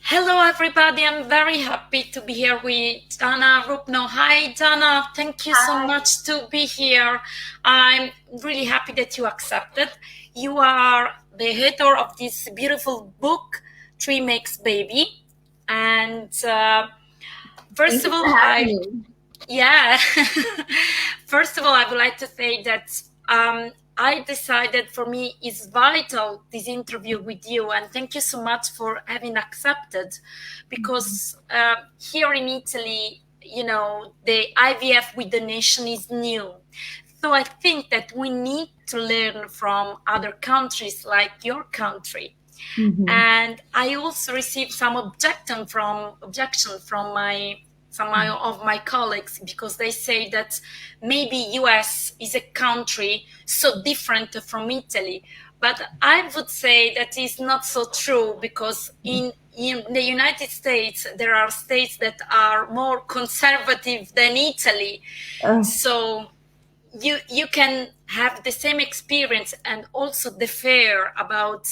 Hello, everybody. I'm very happy to be here with Jana M Rupnow. Hi, Jana. Thank you so Hi. much to be here. I'm really happy that you accepted. You are the author of this beautiful book, Tree Makes Baby. And Thank first of you all, for having me. yeah. First of all, I would like to say that I decided for me is vital this interview with you, and thank you so much for having accepted, because here in Italy, the IVF with donation is new. So I think that we need to learn from other countries like your country. Mhm. And I also received some objection from of my colleagues, because they say that maybe US is a country so different from Italy. But I would say that is not so true, because in the United States there are states that are more conservative than Italy. Oh, So you can have the same experience, and also the fear about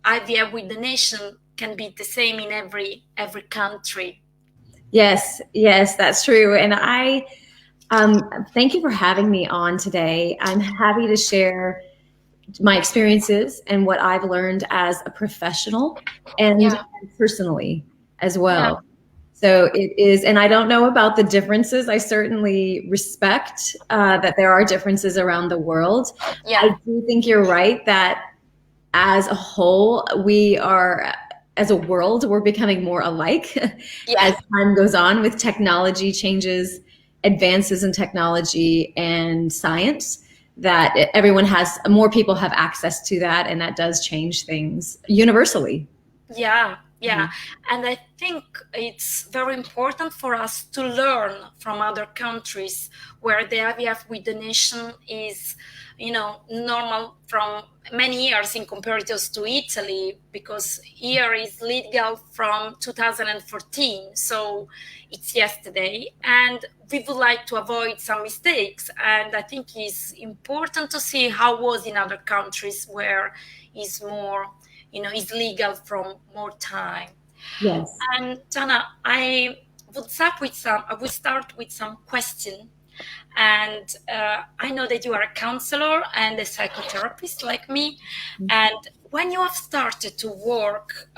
IVF with the nation can be the same in every country. yes, yes, that's true. And I thank you for having me on today. I'm happy to share my experiences and what I've learned as a professional and Yeah, personally as yeah, well. So it is, and I don't know about the differences. I certainly respect that there are differences around the world. I yeah, do think you're right that as a whole, we are, as a world, we're becoming more alike yeah, as time goes on with technology changes, advances in technology and science. That everyone has, more people have access to that, and that does change things universally. yeah, yeah. Mhm. And I think it's very important for us to learn from other countries where the IVF with donation is, normal from many years in comparison to Italy, because here is legal from 2014, so it's yesterday, and we would like to avoid some mistakes. And I think it's important to see how was in other countries where is more, is legal from more time. Yes. And Jana, I will start with some question. And I know that you are a counselor and a psychotherapist like me. And when you have started to work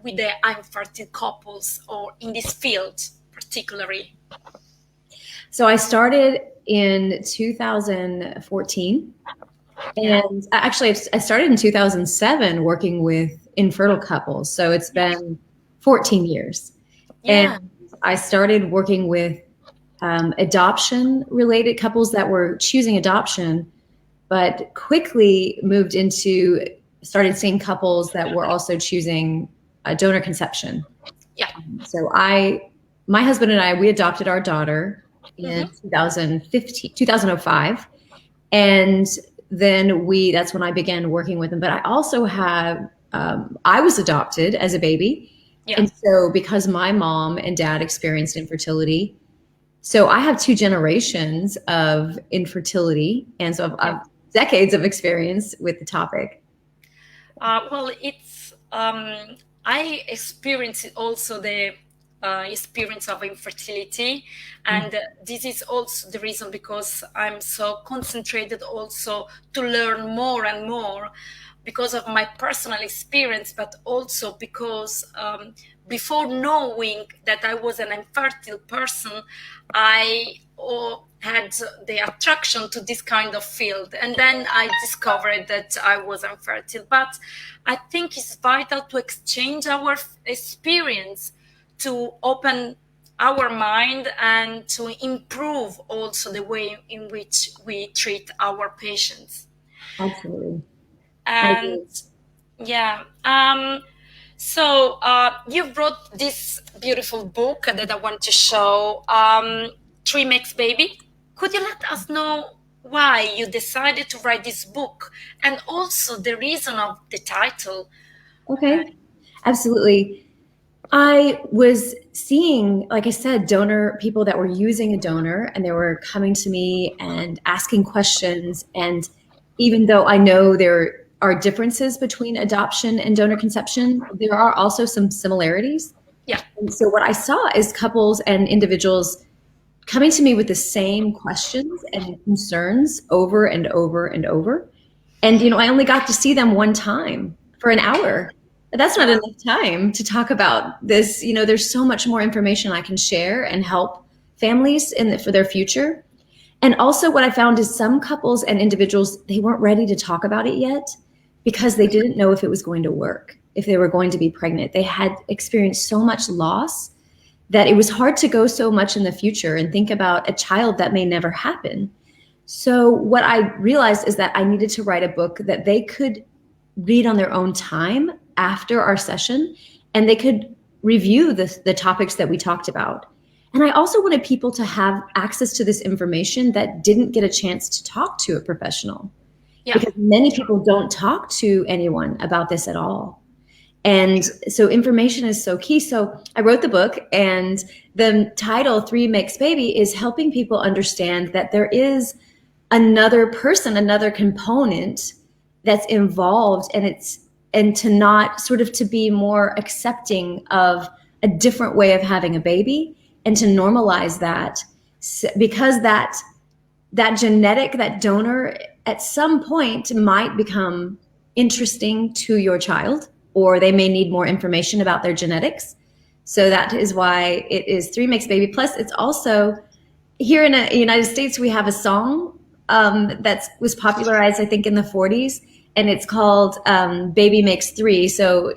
with the infertile couples, or in this field particularly? So I started in 2014. Yeah, And actually, I started in 2007 working with infertile couples. So it's yeah, been 14 years. And yeah. I started working with adoption related couples that were choosing adoption, but quickly moved into, started seeing couples that were also choosing donor conception. Yeah. My husband and I, we adopted our daughter in Hmm. 2015, 2005. And then that's when I began working with them. But I also have, I was adopted as a baby. Yeah. And so because my mom and dad experienced infertility, so I have two generations of infertility. And so Yeah. I've decades of experience with the topic. Well, it's I experienced also the experience of infertility, and this is also the reason because I'm so concentrated also to learn more and more, because of my personal experience, but also because before knowing that I was an infertile person, I had the attraction to this kind of field. And then I discovered that I was infertile. But I think it's vital to exchange our experience, to open our mind, and to improve also the way in which we treat our patients. Absolutely. I And agree. yeah, so you wrote this beautiful book that I want to show, Tree Makes Baby. Could you let us know why you decided to write this book, and also the reason of the title? Uh, Okay. Absolutely. I was seeing, like I said, donor people that were using a donor, and they were coming to me and asking questions. And even though I know they're are differences between adoption and donor conception, there are also some similarities. Yeah. And so what I saw is couples and individuals coming to me with the same questions and concerns over and over and over. And, I only got to see them one time for an hour. But that's not enough time to talk about this. There's so much more information I can share and help families for their future. And also what I found is some couples and individuals, they weren't ready to talk about it yet because they didn't know if it was going to work, if they were going to be pregnant. They had experienced so much loss that it was hard to go so much in the future and think about a child that may never happen. So what I realized is that I needed to write a book that they could read on their own time after our session, and they could review the topics that we talked about. And I also wanted people to have access to this information that didn't get a chance to talk to a professional. Yeah. Because many people don't talk to anyone about this at all. And so information is so key. So I wrote the book, and the title, 3 Makes Baby, is helping people understand that there is another person, another component that's involved, and to not sort of to be more accepting of a different way of having a baby, and to normalize that, because that genetic, that donor at some point might become interesting to your child, or they may need more information about their genetics. So that is why it is 3 Makes Baby. Plus, it's also, here in the United States, we have a song that was popularized, I think, in the 40s. And it's called Baby Makes 3. So,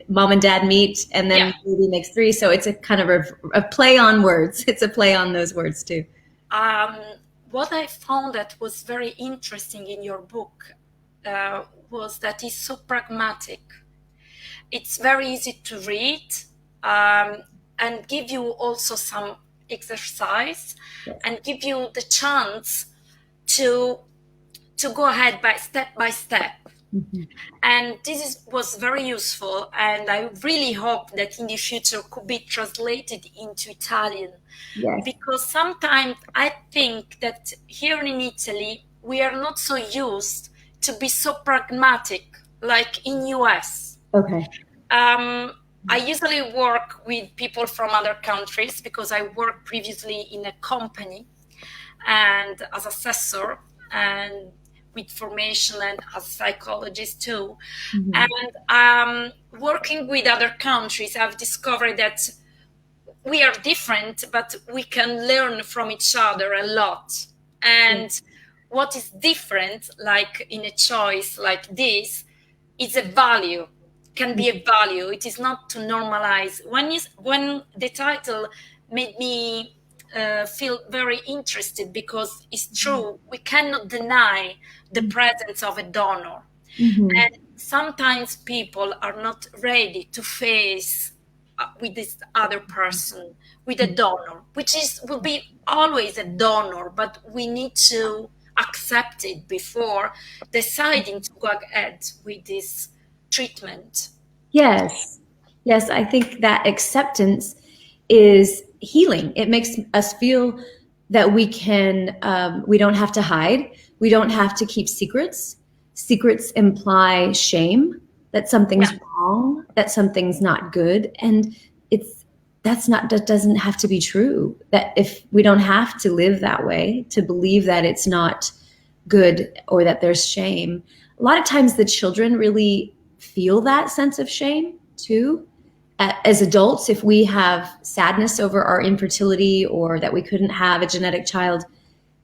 mom and dad meet, and then baby makes 3. So it's a kind of a play on words. It's a play on those words too. What I found that was very interesting in your book was that it's so pragmatic. It's very easy to read and give you also some exercise, and give you the chance to go ahead by step. Mm-hmm. And this was very useful, and I really hope that in the future could be translated into Italian. Yes. Because sometimes I think that here in Italy we are not so used to be so pragmatic like in US. Okay. I usually work with people from other countries because I worked previously in a company and as assessor and with formation and as a psychologist too. Mm-hmm. And working with other countries, I've discovered that we are different, but we can learn from each other a lot. And what is different, like in a choice like this, is a value, can be a value. It is not to normalize. When the title made me feel very interested, because it's true, we cannot deny the presence of a donor. Mm-hmm. And sometimes people are not ready to face with this other person, with a donor, which will be always a donor, but we need to accept it before deciding to go ahead with this treatment. Yes, I think that acceptance is healing. It makes us feel that we don't have to hide. We don't have to keep secrets. Secrets imply shame, that something's wrong, that something's not good. And that doesn't have to be true. That if we don't have to live that way, to believe that it's not good or that there's shame. A lot of times the children really feel that sense of shame too. As adults, if we have sadness over our infertility or that we couldn't have a genetic child,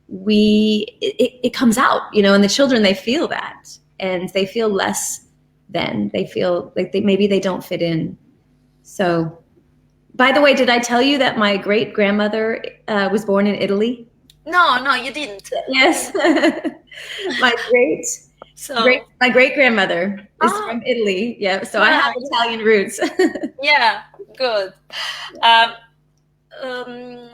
it comes out, and the children, they feel that, and they feel less than. They feel like maybe they don't fit in. So, by the way, did I tell you that my great grandmother was born in Italy? No, you didn't. Yes, my great grandmother is from Italy. Yeah, so I have Italian roots. Yeah, good.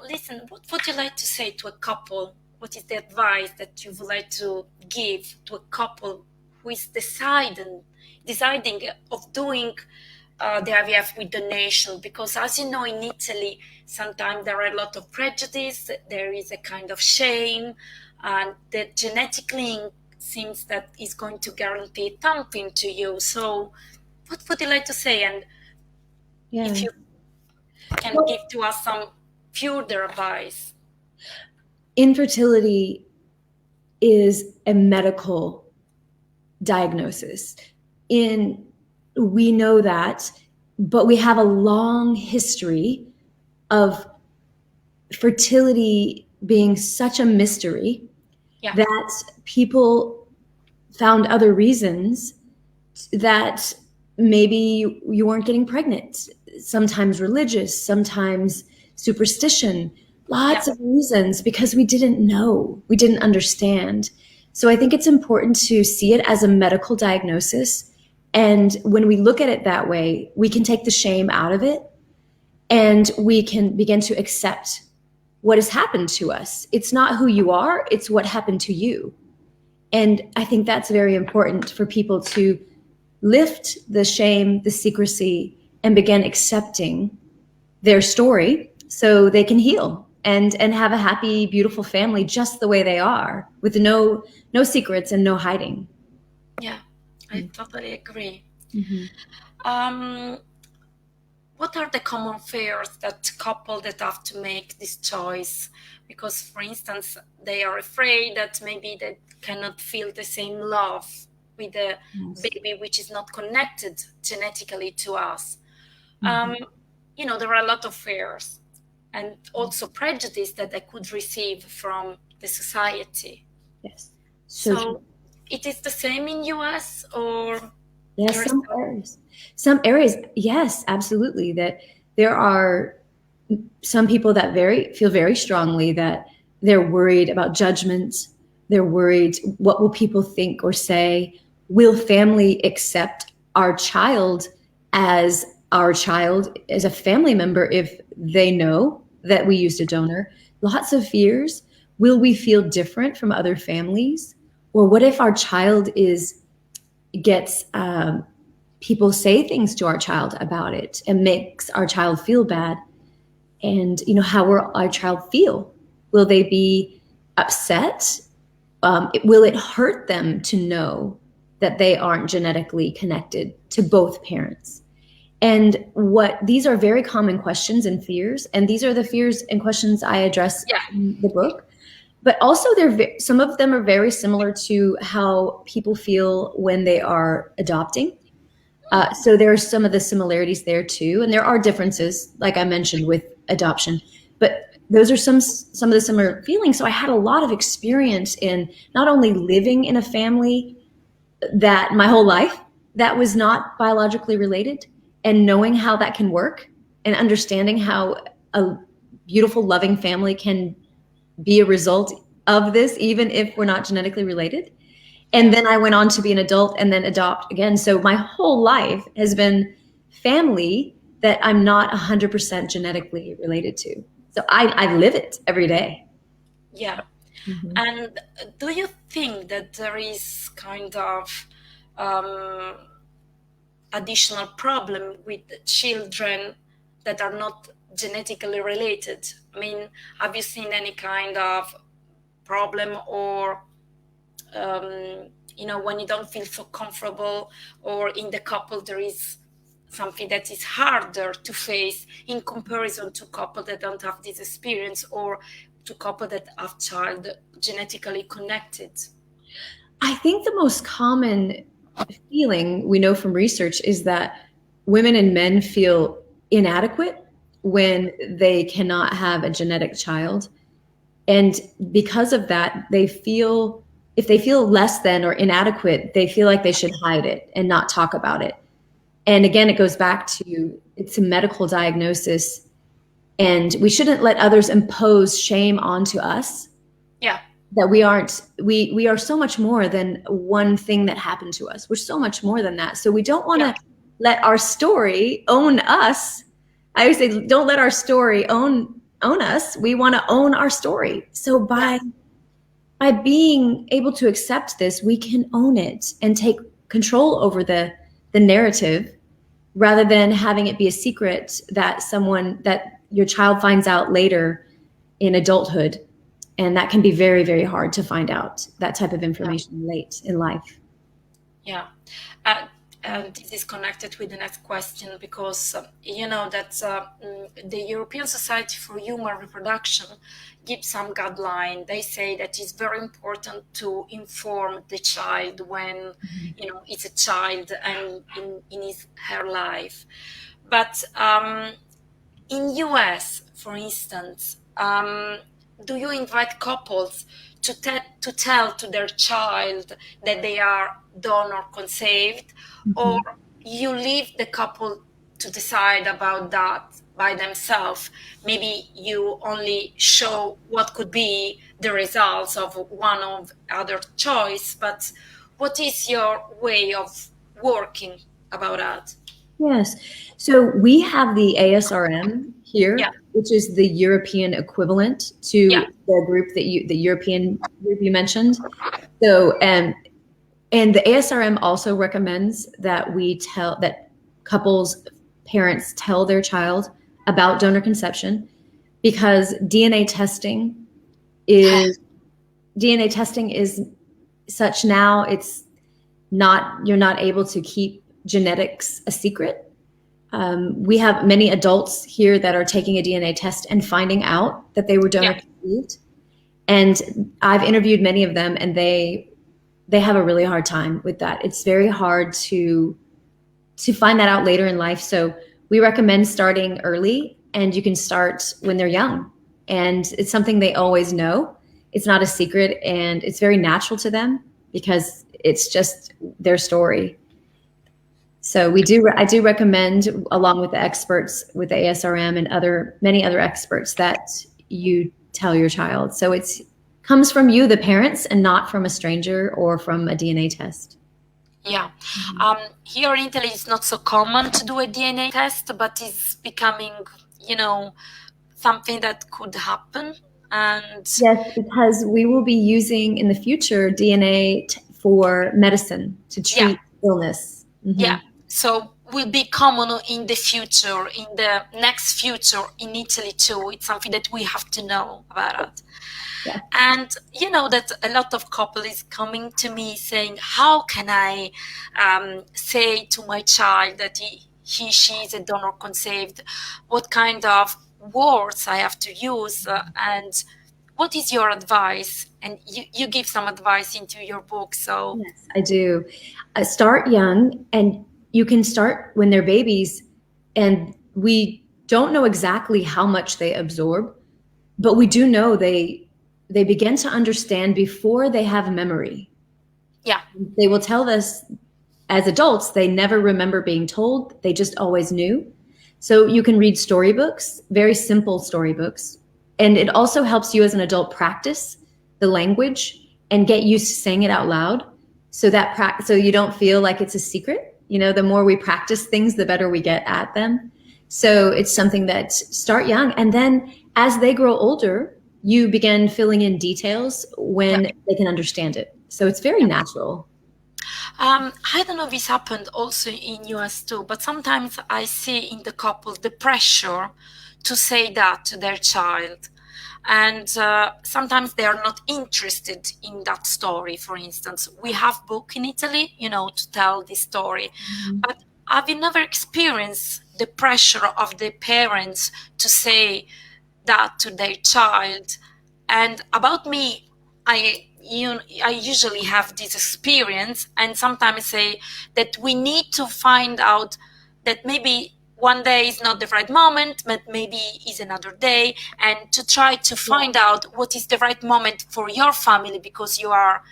Listen, what would you like to say to a couple? What is the advice that you would like to give to a couple who is deciding of doing the IVF with donation? Because as you know, in Italy, sometimes there are a lot of prejudice. There is a kind of shame, and the genetic link seems that is going to guarantee something to you. So what would you like to say? And if you can give to us some further advice. Infertility is a medical diagnosis. We know that, but we have a long history of fertility being such a mystery that people found other reasons that maybe you weren't getting pregnant. Sometimes religious, sometimes superstition, lots of reasons, because we didn't know, we didn't understand. So I think it's important to see it as a medical diagnosis. And when we look at it that way, we can take the shame out of it and we can begin to accept what has happened to us. It's not who you are, it's what happened to you. And I think that's very important for people to lift the shame, the secrecy, and begin accepting their story so they can heal and have a happy, beautiful family just the way they are, with no secrets and no hiding. Yeah, I totally agree. Mm-hmm. What are the common fears that couple that have to make this choice? Because, for instance, they are afraid that maybe they cannot feel the same love with a baby which is not connected genetically to us. You know, there are a lot of fears and also prejudice that they could receive from the society. Yes. So it is the same in US or? Yes, some areas, yes, absolutely. That there are some people that feel very strongly that they're worried about judgment. They're worried, what will people think or say? Will family accept our child as a family member if they know that we used a donor? Lots of fears. Will we feel different from other families? Or what if our child gets people say things to our child about it and makes our child feel bad? And how will our child feel? Will they be upset? Will it hurt them to know that they aren't genetically connected to both parents? And these are very common questions and fears, and these are the fears and questions I address in the book. But also, some of them are very similar to how people feel when they are adopting. So there are some of the similarities there too, and there are differences, like I mentioned, with adoption. But those are some of the similar feelings. So I had a lot of experience in not only living in a family that my whole life that was not biologically related, and knowing how that can work, and understanding how a beautiful, loving family can be a result of this, even if we're not genetically related. And then I went on to be an adult and then adopt again. So my whole life has been family that I'm not 100% genetically related to. So I live it every day. Yeah. Mm-hmm. And do you think that there is kind of additional problem with children that are not genetically related? I mean, have you seen any kind of problem or when you don't feel so comfortable, or in the couple there is something that is harder to face in comparison to couple that don't have this experience, or to couple that have child genetically connected? I think the most common feeling we know from research is that women and men feel inadequate when they cannot have a genetic child. And because of that, if they feel less than or inadequate, they feel like they should hide it and not talk about it. And again, it goes back to, it's a medical diagnosis, and we shouldn't let others impose shame onto us. Yeah. That we are so much more than one thing that happened to us. We're so much more than that. So we don't want to let our story own us. I always say, don't let our story own us. We want to own our story. So by being able to accept this, we can own it and take control over the narrative, rather than having it be a secret that your child finds out later in adulthood. And that can be very, very hard to find out that type of information late in life. Yeah. And this is connected with the next question, because you know that the European Society for Human Reproduction gives some guideline. They say that it's very important to inform the child when you know it's a child and in her life. But in US, for instance, do you invite couples to tell to their child that they are donor conceived, or you leave the couple to decide about that by themselves? Maybe you only show what could be the results of one of other choice, but what is your way of working about that? Yes. So we have the ASRM here, which is the European equivalent to the group the European group you mentioned. So, and the ASRM also recommends that that couples, parents tell their child about donor conception, because DNA testing is such now, you're not able to keep genetics a secret. We have many adults here that are taking a DNA test and finding out that they were donor conceived. And I've interviewed many of them, and they have a really hard time with that. It's very hard to find that out later in life. So we recommend starting early, and you can start when they're young. And it's something they always know. It's not a secret, and it's very natural to them because it's just their story. So I do recommend, along with the experts with the ASRM and many other experts, that you tell your child. So it comes from you, the parents, and not from a stranger or from a DNA test. Yeah. Here in Italy, it's not so common to do a DNA test, but it's becoming, you know, something that could happen. And yes, because we will be using in the future DNA for medicine to treat illness. Yeah. So will be common in the future, in the next future in Italy too. It's something that we have to know about it. Yeah. And you know that a lot of couple is coming to me saying, how can I say to my child that she is a donor conceived? What kind of words I have to use? And what is your advice? And you give some advice into your book. So yes, I do. Start young, and you can start when they're babies, and we don't know exactly how much they absorb, but we do know they begin to understand before they have memory. Yeah. They will tell us as adults, they never remember being told, they just always knew. So you can read storybooks, very simple storybooks, and it also helps you as an adult practice the language and get used to saying it out loud, so you don't feel like it's a secret. You know, the more we practice things, the better we get at them. So it's something that start young. And then as they grow older, you begin filling in details when they can understand it. So it's very natural. I don't know if this happened also in US too, but sometimes I see in the couple the pressure to say that to their child. And sometimes they are not interested in that story. For instance, we have book in Italy, you know, to tell this story. But have you never experienced the pressure of the parents to say that to their child? And about me, I usually have this experience, and sometimes say that we need to find out that maybe one day is not the right moment, but maybe is another day, and to try to find out what is the right moment for your family, because you are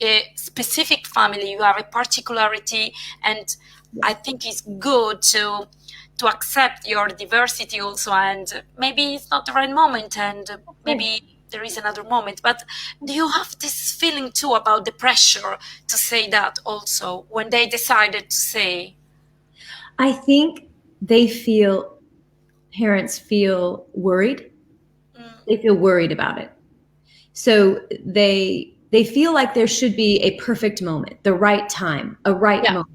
a specific family, you have a particularity, and I think it's good to accept your diversity also, and maybe it's not the right moment, and maybe there is another moment. But do you have this feeling too about the pressure to say that also when they decided to say? I think parents feel worried. They feel worried about it. So they feel like there should be a perfect moment, the right time, a right moment.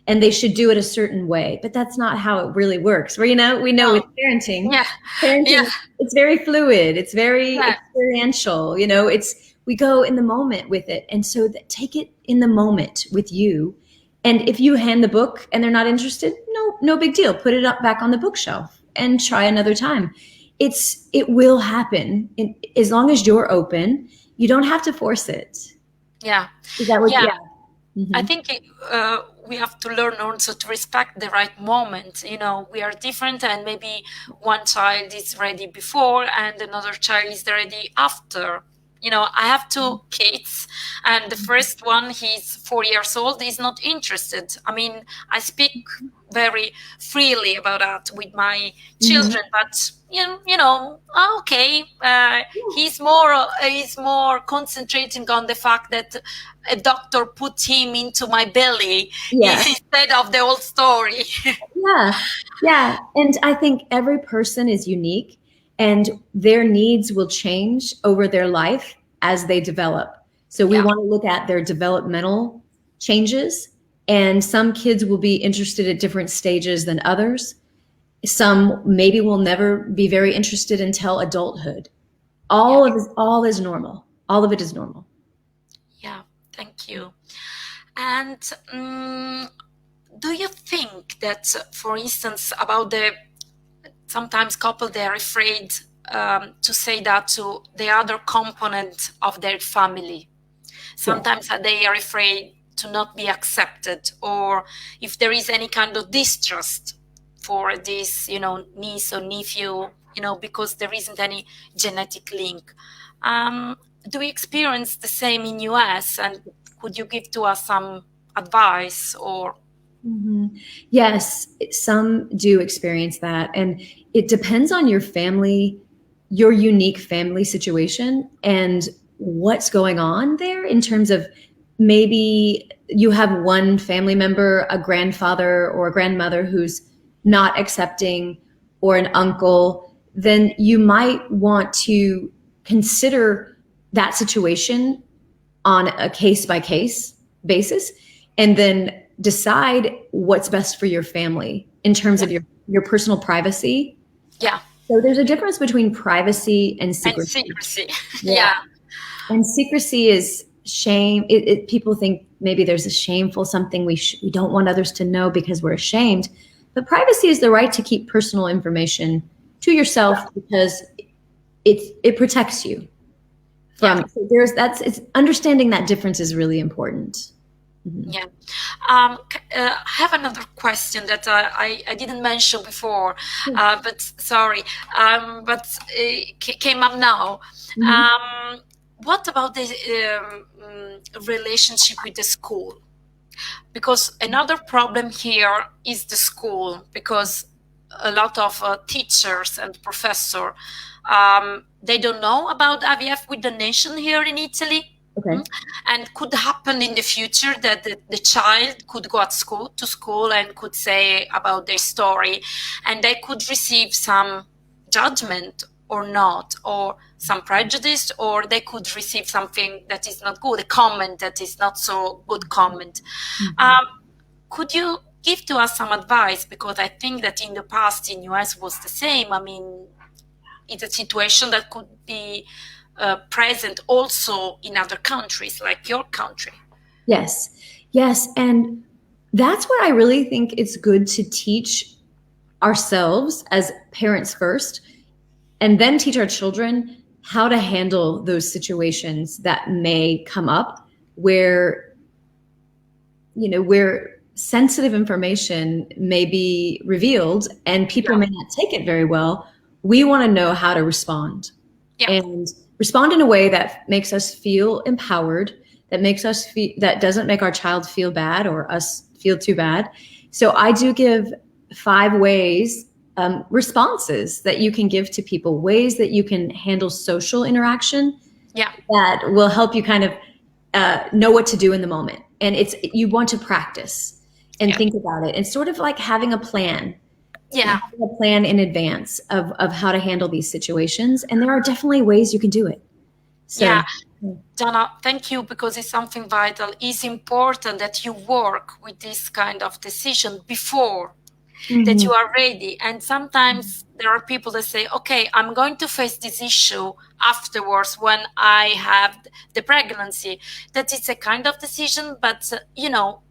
and they should do it a certain way, but that's not how it really works. We know with parenting, it's very fluid. It's very experiential. We go in the moment with it. And so take it in the moment with you. And if you hand the book and they're not interested, no big deal. Put it up back on the bookshelf and try another time. It will happen. As long as you're open, you don't have to force it. Yeah. Is that what? Yeah. Mm-hmm. I think we have to learn also to respect the right moment. We are different, and maybe one child is ready before and another child is ready after. I have two kids, and the first one, he's 4 years old, he's not interested. I mean, I speak very freely about that with my children, but okay, he's more concentrating on the fact that a doctor put him into my belly instead of the whole story. Yeah. And I think every person is unique, and their needs will change over their life as they develop. So we want to look at their developmental changes, and some kids will be interested at different stages than others. Some maybe will never be very interested until adulthood. All is normal. All of it is normal. Yeah, thank you. And do you think that, for instance, about sometimes couple, they're afraid to say that to the other component of their family. Sometimes they are afraid to not be accepted, or if there is any kind of distrust for this, niece or nephew, because there isn't any genetic link. Do you experience the same in US? And could you give to us some advice or? Mm-hmm. Yes, some do experience that. And it depends on your family, your unique family situation, and what's going on there in terms of maybe you have one family member, a grandfather or a grandmother who's not accepting, or an uncle. Then you might want to consider that situation on a case-by-case basis, and then decide what's best for your family in terms of your personal privacy. Yeah. So there's a difference between privacy and secrecy. And secrecy is shame. People think maybe there's a shameful something we don't want others to know because we're ashamed. But privacy is the right to keep personal information to yourself because it protects you from. So it's understanding that difference is really important. Mm-hmm. Yeah. I have another question that I didn't mention before, but sorry, but it came up now. Mm-hmm. What about the relationship with the school? Because another problem here is the school, because a lot of teachers and professors, they don't know about IVF with the nation here in Italy. Okay. And could happen in the future that the child could go to school and could say about their story, and they could receive some judgment or not, or some prejudice, or they could receive something that is not good, a comment that is not so good comment. Mm-hmm. Could you give to us some advice? Because I think that in the past in US was the same. I mean, it's a situation that could be present also in other countries like your country. Yes. And that's what I really think it's good to teach ourselves as parents first, and then teach our children how to handle those situations that may come up where sensitive information may be revealed and people may not take it very well. We want to know how to respond. And respond in a way that makes us feel empowered, that doesn't make our child feel bad or us feel too bad. So I do give 5 ways, responses that you can give to people, ways that you can handle social interaction that will help you kind of know what to do in the moment. And you want to practice and think about it. It's sort of like having a plan. Having a plan in advance of how to handle these situations. And there are definitely ways you can do it. So, Jana, thank you, because it's something vital. It's important that you work with this kind of decision before that you are ready. And sometimes there are people that say, okay, I'm going to face this issue afterwards when I have the pregnancy. That is a kind of decision, but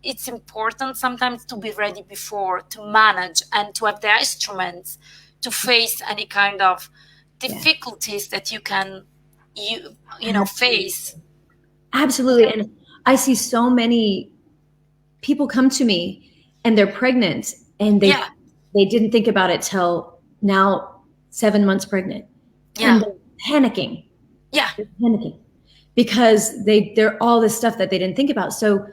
it's important sometimes to be ready before, to manage and to have the instruments to face any kind of difficulties that you can face. Absolutely. And I see so many people come to me and they're pregnant and they didn't think about it till now 7 months pregnant. And they're panicking. They're panicking because they're all this stuff that they didn't think about. So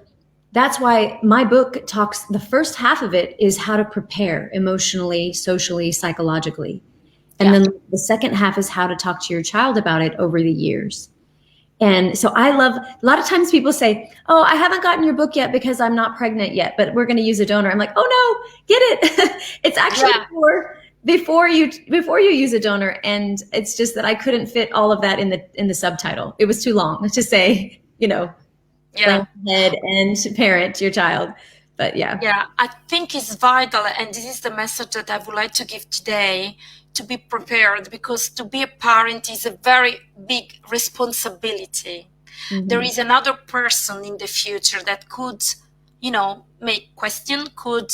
that's why my book talks, the first half of it is how to prepare emotionally, socially, psychologically. And then the second half is how to talk to your child about it over the years. And so I love, a lot of times people say, oh, I haven't gotten your book yet because I'm not pregnant yet, but we're going to use a donor. I'm like, oh no, get it. It's actually before you use a donor. And it's just that I couldn't fit all of that in the subtitle. It was too long to say, plan ahead and parent your child. But I think it's vital. And this is the message that I would like to give today, to be prepared, because to be a parent is a very big responsibility. There is another person in the future that could, make question, could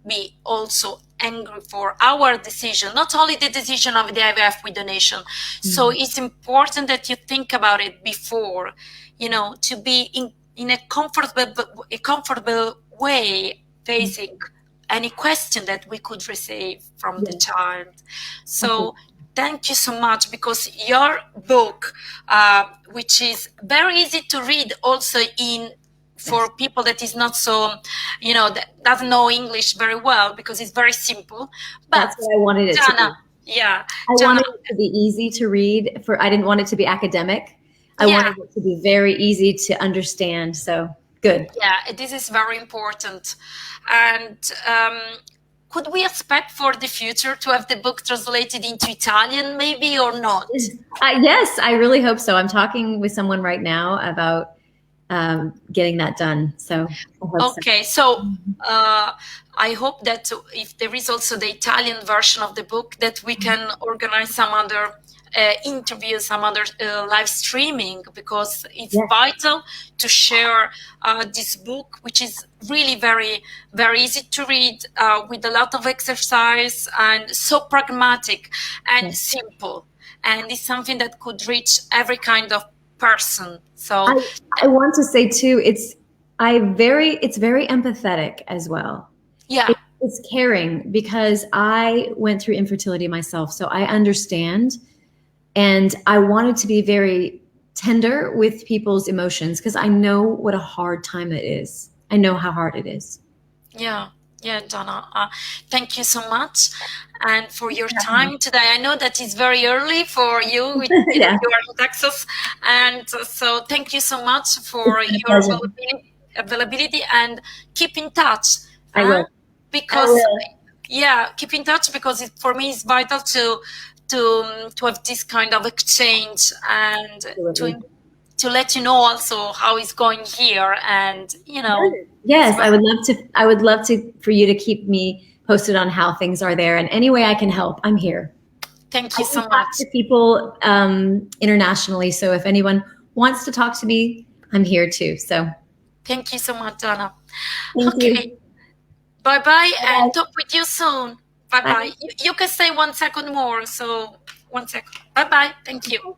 be also angry for our decision, not only the decision of the IVF with donation. So it's important that you think about it before, to be in a comfortable way facing any question that we could receive from the child. So thank you so much, because your book, which is very easy to read also for people that is not so, that doesn't know English very well, because it's very simple. But that's what I wanted it to be. I wanted it to be easy to read. I didn't want it to be academic. I wanted it to be very easy to understand. So good. Yeah, this is very important. And could we expect for the future to have the book translated into Italian, maybe, or not? Yes, I really hope so. I'm talking with someone right now about getting that done. So I hope that if there is also the Italian version of the book, that we can organize some other interviews, some other live streaming, because it's vital to share this book, which is really very, very easy to read, with a lot of exercise, and so pragmatic and simple. And it's something that could reach every kind of person. So I want to say too, it's very empathetic as well. It's caring, because I went through infertility myself, so I understand. And I wanted to be very tender with people's emotions, because I know what a hard time it is. I know how hard it is. Yeah, Jana, thank you so much, and for your time today. I know that it's very early for you, you are in Texas, and so thank you so much for your availability, and keep in touch. I will. Because keep in touch, because for me it's vital to have this kind of exchange, and to let you know also how it's going here, and Yes, I would love to for you to keep me posted on how things are there, and any way I can help, I'm here. Thank you so much. Talk to people internationally, so if anyone wants to talk to me, I'm here too. So thank you so much, Jana. Thank you. Bye-bye, and talk with you soon. Bye-bye. You can stay 1 second more. So 1 second. Bye-bye. Thank you.